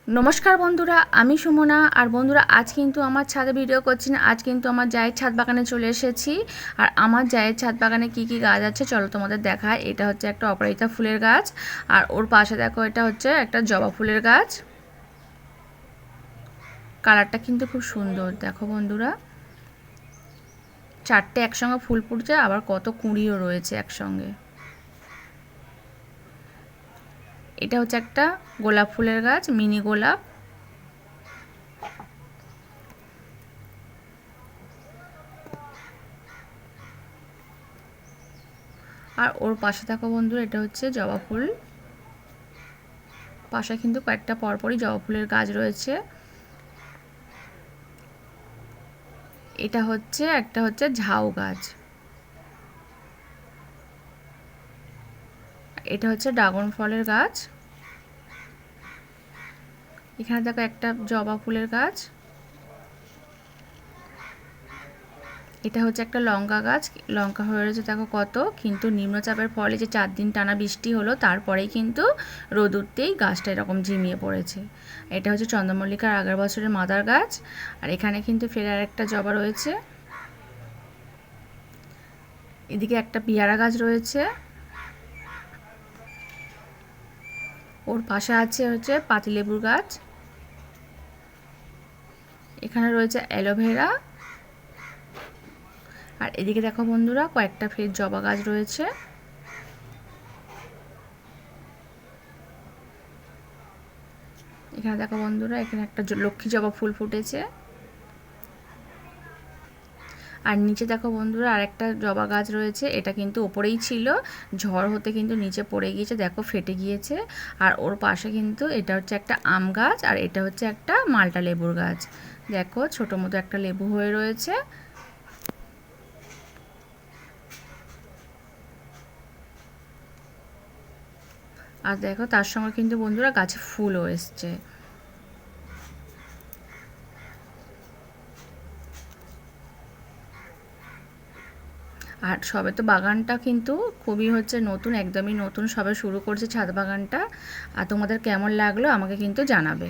নমস্কার বন্ধুরা, আমি সুমনা। আর বন্ধুরা, আজ কিন্তু আমার ছাদে ভিডিও করছি না, আজ কিন্তু আমার জায়ের ছাদ বাগানে চলে এসেছি। আর আমার জায়ের ছাদ বাগানে কি কি গাছ আছে চলো তোমাদের দেখায়। এটা হচ্ছে একটা অপরাজিতা ফুলের গাছ, আর ওর পাশে দেখো এটা হচ্ছে একটা জবা ফুলের গাছ। কালারটা কিন্তু খুব সুন্দর, দেখো বন্ধুরা, চারটে একসঙ্গে ফুল ফুটছে, আবার কত কুঁড়িও রয়েছে একসঙ্গে। এটা হচ্ছে একটা গোলাপ ফুলের গাছ, মিনি গোলাপ। আর ওর পাশে দেখো বন্ধুরা, এটা হচ্ছে জবা ফুল। পাশে কিন্তু কয়েকটা পরপরই জবা ফুলের গাছ রয়েছে। এটা হচ্ছে একটা হচ্ছে ঝাউ গাছ। এটা হচ্ছে ড্রাগন ফলের গাছ। এখানে দেখো একটা জবা ফুলের গাছ। এটা হচ্ছে একটা লঙ্কা গাছ, লঙ্কা হয়ে রয়েছে দেখো কত। কিন্তু নিম্নচাপের ফলে যে 4 দিন টানা বৃষ্টি হলো, তারপরেই কিন্তু রোদ উঠতেই গাছটা এরকম ঝিমিয়ে পড়েছে। এটা হচ্ছে চন্দ্রমল্লিকার আগের বছরের মাদার গাছ। আর এখানে কিন্তু ফের আর একটা জবা রয়েছে। এদিকে একটা পেয়ারা গাছ রয়েছে। ওর পাশে আছে হচ্ছে পাতিলেবুর গাছ। এখানে রয়েছে অ্যালোভেরা। আর এদিকে দেখো বন্ধুরা, কয়েকটা ফের জবা গাছ রয়েছে। এখানে দেখো বন্ধুরা, এখানে একটা লক্ষ্মী জবা ফুল ফুটেছে। আর নিচে দেখো বন্ধুরা, আরেকটা জবা গাছ রয়েছে। এটা কিন্তু ওপরেই ছিল, ঝড় হতে কিন্তু নিচে পড়ে গিয়েছে, দেখো ফেটে গিয়েছে। আর ওর পাশে কিন্তু এটা হচ্ছে একটা আম গাছ, আর এটা হচ্ছে একটা মালটা লেবুর গাছ। দেখো ছোটো মতো একটা লেবু হয়ে রয়েছে। আর দেখো তার সঙ্গে কিন্তু বন্ধুরা গাছে ফুলও এসছে। আর সবে তো বাগানটা কিন্তু খুবই হচ্ছে নতুন, একদমই নতুন, সবে শুরু করছে ছাদ বাগানটা। আর তোমাদের কেমন লাগলো আমাকে কিন্তু জানাবে।